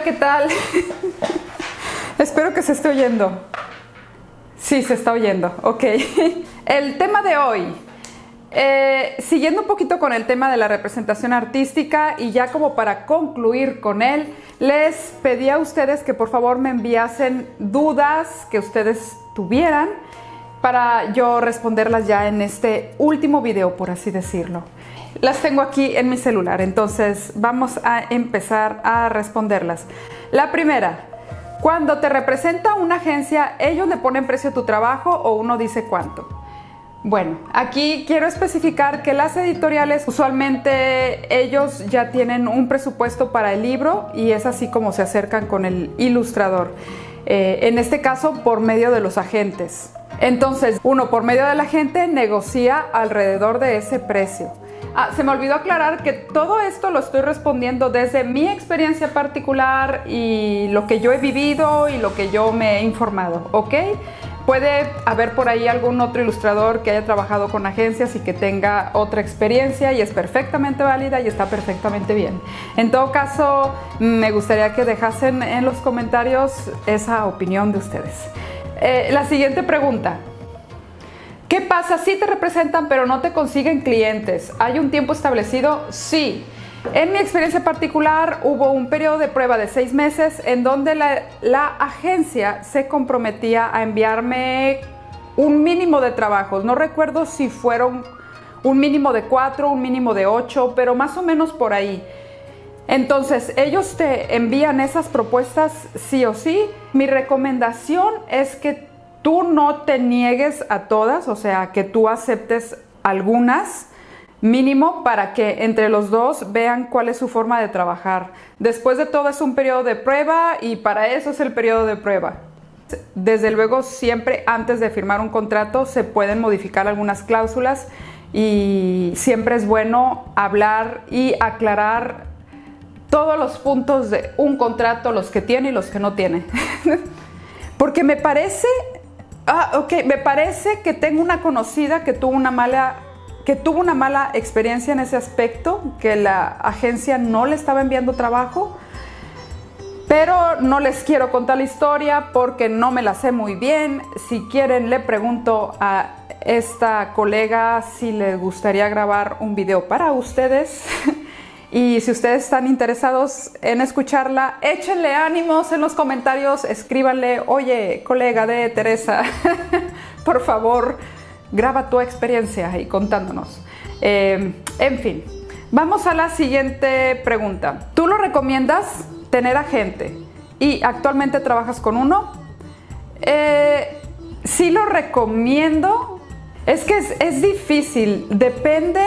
¿qué tal? Espero que se esté oyendo. Sí, se está oyendo, ok. El tema de hoy, siguiendo un poquito con el tema de la representación artística y ya como para concluir con él, les pedí a ustedes que por favor me enviasen dudas que ustedes tuvieran para yo responderlas ya en este último video, por así decirlo. Las tengo aquí en mi celular, entonces vamos a empezar a responderlas. La primera, cuando te representa una agencia, ¿ellos le ponen precio a tu trabajo o uno dice cuánto? Bueno, aquí quiero especificar que las editoriales usualmente ellos ya tienen un presupuesto para el libro y es así como se acercan con el ilustrador. En este caso por medio de los agentes. Entonces uno por medio del agente negocia alrededor de ese precio. Se me olvidó aclarar que todo esto lo estoy respondiendo desde mi experiencia particular y lo que yo he vivido y lo que yo me he informado, ¿ok? Puede haber por ahí algún otro ilustrador que haya trabajado con agencias y que tenga otra experiencia y es perfectamente válida y está perfectamente bien. En todo caso, me gustaría que dejasen en los comentarios esa opinión de ustedes. La siguiente pregunta. ¿Qué pasa si te representan pero no te consiguen clientes? ¿Hay un tiempo establecido? Sí. En mi experiencia particular hubo un periodo de prueba de 6 meses en donde la agencia se comprometía a enviarme un mínimo de trabajos. No recuerdo si fueron un mínimo de 4, un mínimo de 8, pero más o menos por ahí. Entonces ellos te envían esas propuestas sí o sí. Mi recomendación es que tú no te niegues a todas, o sea, que tú aceptes algunas, mínimo, para que entre los dos vean cuál es su forma de trabajar. Después de todo es un periodo de prueba y para eso es el periodo de prueba. Desde luego, siempre antes de firmar un contrato se pueden modificar algunas cláusulas y siempre es bueno hablar y aclarar todos los puntos de un contrato, los que tiene y los que no tiene. Porque me parece que tengo una conocida que tuvo una mala experiencia en ese aspecto, que la agencia no le estaba enviando trabajo, pero no les quiero contar la historia porque no me la sé muy bien. Si quieren, le pregunto a esta colega si les gustaría grabar un video para ustedes. Y si ustedes están interesados en escucharla, échenle ánimos en los comentarios, escríbanle: oye, colega de Teresa, por favor, graba tu experiencia y contándonos. En fin, vamos a la siguiente pregunta. ¿Tú lo recomiendas tener agente y actualmente trabajas con uno? Sí lo recomiendo. Es que es difícil, depende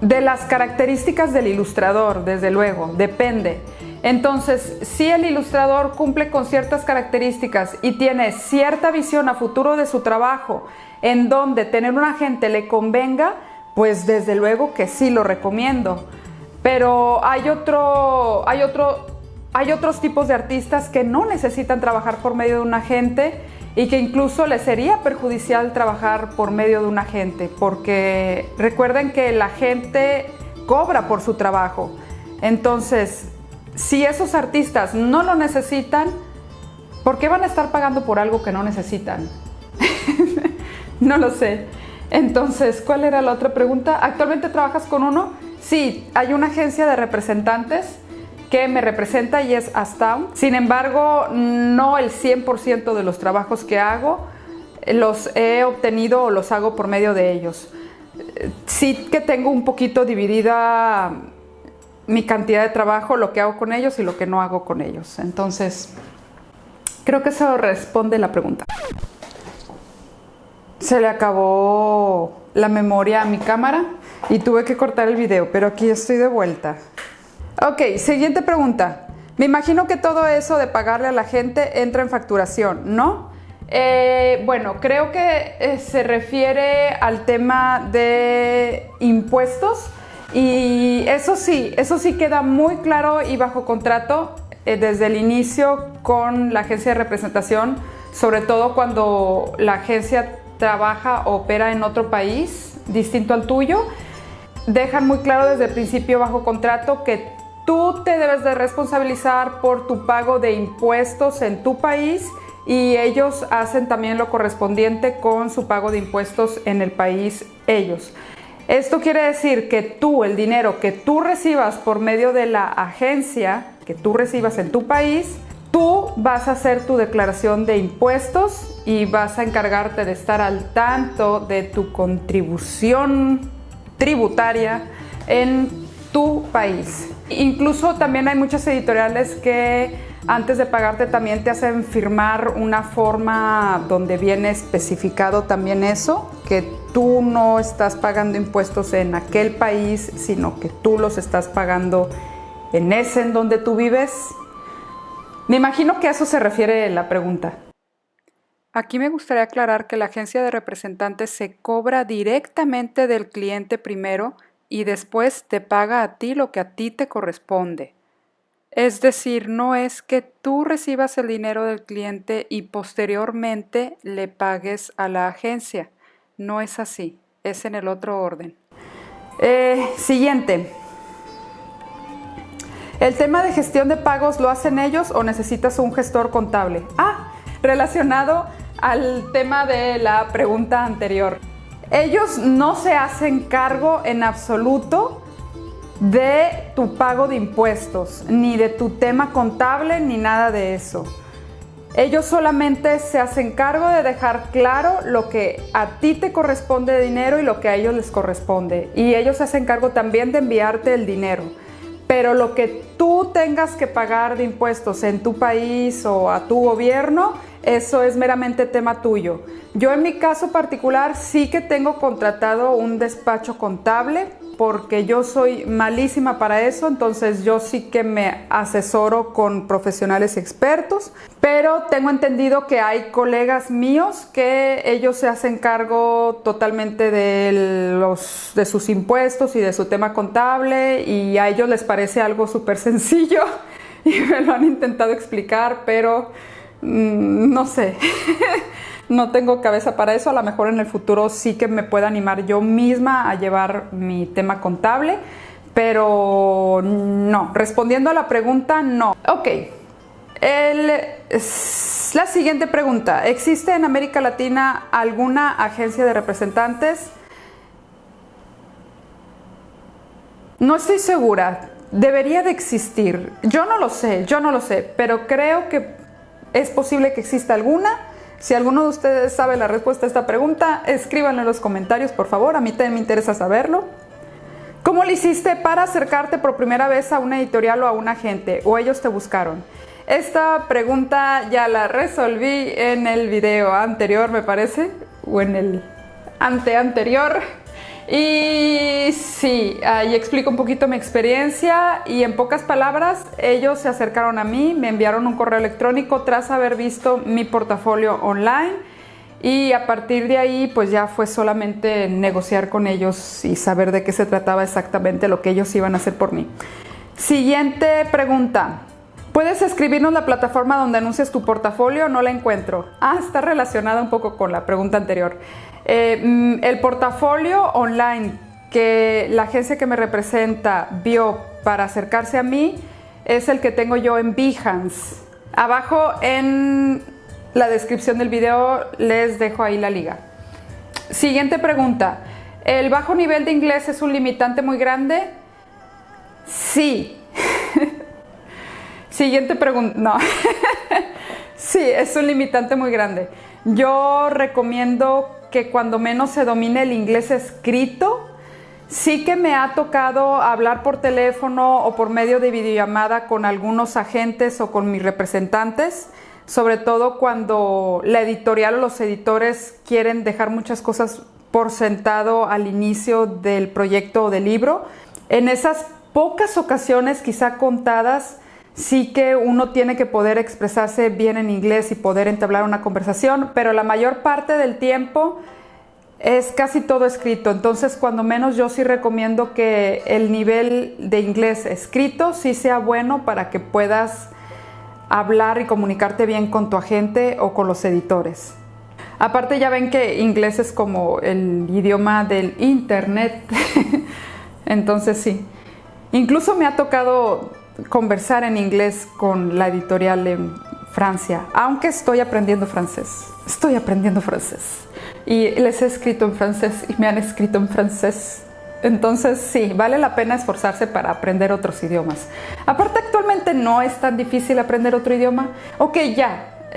de las características del ilustrador, desde luego, depende. Entonces, si el ilustrador cumple con ciertas características y tiene cierta visión a futuro de su trabajo, en donde tener un agente le convenga, pues desde luego que sí lo recomiendo. Pero hay otros tipos de artistas que no necesitan trabajar por medio de un agente y que incluso les sería perjudicial trabajar por medio de un agente, porque recuerden que el agente cobra por su trabajo. Entonces, si esos artistas no lo necesitan, ¿por qué van a estar pagando por algo que no necesitan? No lo sé. Entonces, ¿cuál era la otra pregunta? ¿Actualmente trabajas con uno? Sí, hay una agencia de representantes que me representa y es Astown. Sin embargo, no el 100% de los trabajos que hago los he obtenido o los hago por medio de ellos. Sí que tengo un poquito dividida mi cantidad de trabajo, lo que hago con ellos y lo que no hago con ellos. Entonces, creo que eso responde la pregunta. Se le acabó la memoria a mi cámara y tuve que cortar el video, pero aquí estoy de vuelta. Ok, siguiente pregunta. Me imagino que todo eso de pagarle a la gente entra en facturación, ¿no? Bueno, creo que se refiere al tema de impuestos y eso sí queda muy claro y bajo contrato desde el inicio con la agencia de representación, sobre todo cuando la agencia trabaja o opera en otro país distinto al tuyo. Dejan muy claro desde el principio bajo contrato que tú te debes de responsabilizar por tu pago de impuestos en tu país y ellos hacen también lo correspondiente con su pago de impuestos en el país ellos. Esto quiere decir que tú, el dinero que tú recibas por medio de la agencia que tú recibas en tu país, tú vas a hacer tu declaración de impuestos y vas a encargarte de estar al tanto de tu contribución tributaria en tu país. Incluso también hay muchas editoriales que antes de pagarte también te hacen firmar una forma donde viene especificado también eso, que tú no estás pagando impuestos en aquel país, sino que tú los estás pagando en ese en donde tú vives. Me imagino que a eso se refiere la pregunta. Aquí me gustaría aclarar que la agencia de representantes se cobra directamente del cliente primero y después te paga a ti lo que a ti te corresponde. Es decir, no es que tú recibas el dinero del cliente y posteriormente le pagues a la agencia. No es así, es en el otro orden. Siguiente. ¿El tema de gestión de pagos lo hacen ellos o necesitas un gestor contable? Relacionado al tema de la pregunta anterior. Ellos no se hacen cargo en absoluto de tu pago de impuestos, ni de tu tema contable, ni nada de eso. Ellos solamente se hacen cargo de dejar claro lo que a ti te corresponde de dinero y lo que a ellos les corresponde. Y ellos se hacen cargo también de enviarte el dinero. Pero lo que tú tengas que pagar de impuestos en tu país o a tu gobierno, eso es meramente tema tuyo. Yo en mi caso particular sí que tengo contratado un despacho contable porque yo soy malísima para eso, entonces yo sí que me asesoro con profesionales expertos, pero tengo entendido que hay colegas míos que ellos se hacen cargo totalmente de sus impuestos y de su tema contable y a ellos les parece algo súper sencillo y me lo han intentado explicar, pero no sé. No tengo cabeza para eso, a lo mejor en el futuro sí que me pueda animar yo misma a llevar mi tema contable, pero no, respondiendo a la pregunta, no. Ok, la siguiente pregunta, ¿existe en América Latina alguna agencia de representantes? No estoy segura, debería de existir, yo no lo sé, pero creo que es posible que exista alguna. Si alguno de ustedes sabe la respuesta a esta pregunta, escríbanlo en los comentarios, por favor. A mí también me interesa saberlo. ¿Cómo le hiciste para acercarte por primera vez a una editorial o a un agente? ¿O ellos te buscaron? Esta pregunta ya la resolví en el video anterior, me parece, o en el anterior. Y sí, ahí explico un poquito mi experiencia y en pocas palabras ellos se acercaron a mí, me enviaron un correo electrónico tras haber visto mi portafolio online y a partir de ahí pues ya fue solamente negociar con ellos y saber de qué se trataba exactamente lo que ellos iban a hacer por mí. Siguiente pregunta. ¿Puedes escribirnos la plataforma donde anuncias tu portafolio? No la encuentro. Está relacionada un poco con la pregunta anterior. El portafolio online que la agencia que me representa vio para acercarse a mí es el que tengo yo en Behance. Abajo en la descripción del video les dejo ahí la liga. Siguiente pregunta. ¿El bajo nivel de inglés es un limitante muy grande? Sí. Siguiente pregunta. No. Sí, es un limitante muy grande. Yo recomiendo que cuando menos se domine el inglés escrito. Sí que me ha tocado hablar por teléfono o por medio de videollamada con algunos agentes o con mis representantes, sobre todo cuando la editorial o los editores quieren dejar muchas cosas por sentado al inicio del proyecto o del libro. En esas pocas ocasiones, quizá contadas, sí que uno tiene que poder expresarse bien en inglés y poder entablar una conversación, pero la mayor parte del tiempo es casi todo escrito. Entonces, cuando menos yo sí recomiendo que el nivel de inglés escrito sí sea bueno para que puedas hablar y comunicarte bien con tu agente o con los editores. Aparte ya ven que inglés es como el idioma del internet, entonces sí. Incluso me ha tocado conversar en inglés con la editorial en Francia, aunque estoy aprendiendo francés. Estoy aprendiendo francés. Y les he escrito en francés y me han escrito en francés. Entonces sí, vale la pena esforzarse para aprender otros idiomas. Aparte, actualmente no es tan difícil aprender otro idioma. Ok, ya.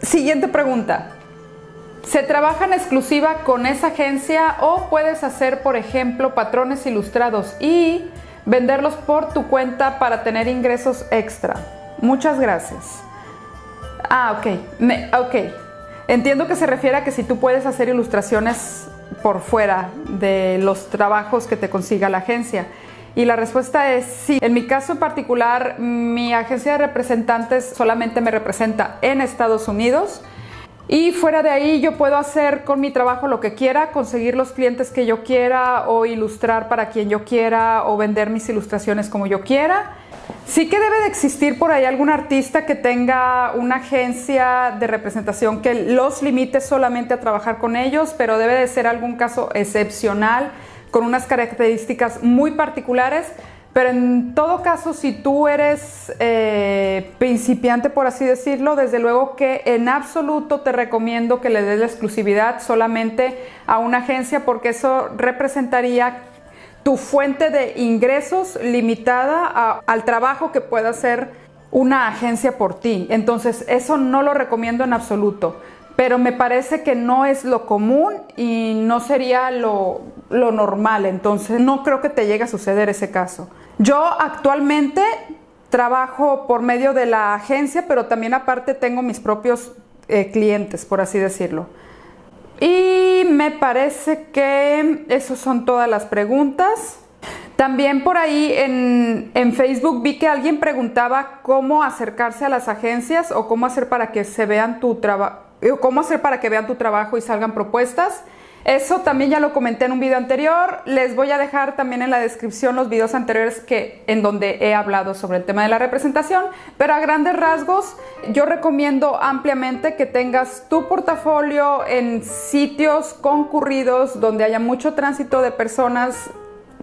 Siguiente pregunta. ¿Se trabaja en exclusiva con esa agencia o puedes hacer, por ejemplo, patrones ilustrados y venderlos por tu cuenta para tener ingresos extra? Muchas gracias. Ok. Entiendo que se refiere a que si tú puedes hacer ilustraciones por fuera de los trabajos que te consiga la agencia. Y la respuesta es sí. En mi caso en particular, mi agencia de representantes solamente me representa en Estados Unidos. Y fuera de ahí yo puedo hacer con mi trabajo lo que quiera, conseguir los clientes que yo quiera o ilustrar para quien yo quiera o vender mis ilustraciones como yo quiera. Sí que debe de existir por ahí algún artista que tenga una agencia de representación que los limite solamente a trabajar con ellos, pero debe de ser algún caso excepcional con unas características muy particulares. Pero en todo caso, si tú eres principiante, por así decirlo, desde luego que en absoluto te recomiendo que le des la exclusividad solamente a una agencia, porque eso representaría tu fuente de ingresos limitada al trabajo que pueda hacer una agencia por ti. Entonces, eso no lo recomiendo en absoluto. Pero me parece que no es lo común y no sería lo normal. Entonces, no creo que te llegue a suceder ese caso. Yo actualmente trabajo por medio de la agencia, pero también aparte tengo mis propios clientes, por así decirlo. Y me parece que esas son todas las preguntas. También por ahí en Facebook vi que alguien preguntaba cómo acercarse a las agencias o cómo hacer para que se vean cómo hacer para que vean tu trabajo y salgan propuestas. Eso también ya lo comenté en un video anterior. Les voy a dejar también en la descripción los videos anteriores en donde he hablado sobre el tema de la representación. Pero a grandes rasgos, yo recomiendo ampliamente que tengas tu portafolio en sitios concurridos donde haya mucho tránsito de personas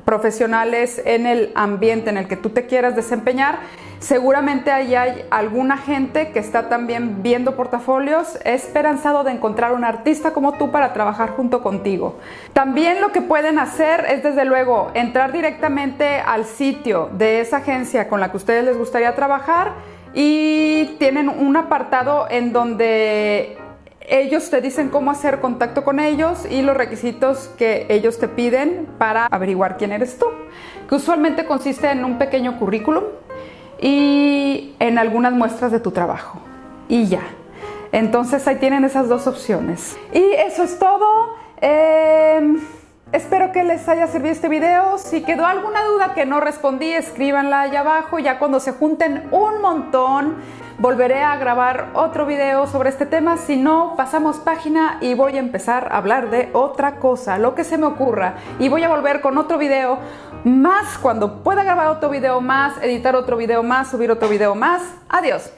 profesionales en el ambiente en el que tú te quieras desempeñar. Seguramente ahí hay alguna gente que está también viendo portafolios, esperanzado de encontrar un artista como tú para trabajar junto contigo. También lo que pueden hacer es, desde luego, entrar directamente al sitio de esa agencia con la que a ustedes les gustaría trabajar y tienen un apartado en donde ellos te dicen cómo hacer contacto con ellos y los requisitos que ellos te piden para averiguar quién eres tú, que usualmente consiste en un pequeño currículum y en algunas muestras de tu trabajo. Y ya. Entonces ahí tienen esas dos opciones. Y eso es todo. Espero que les haya servido este video. Si quedó alguna duda que no respondí, escríbanla allá abajo. Ya cuando se junten un montón, volveré a grabar otro video sobre este tema. Si no, pasamos página y voy a empezar a hablar de otra cosa, lo que se me ocurra. Y voy a volver con otro video más cuando pueda grabar otro video más, editar otro video más, subir otro video más. Adiós.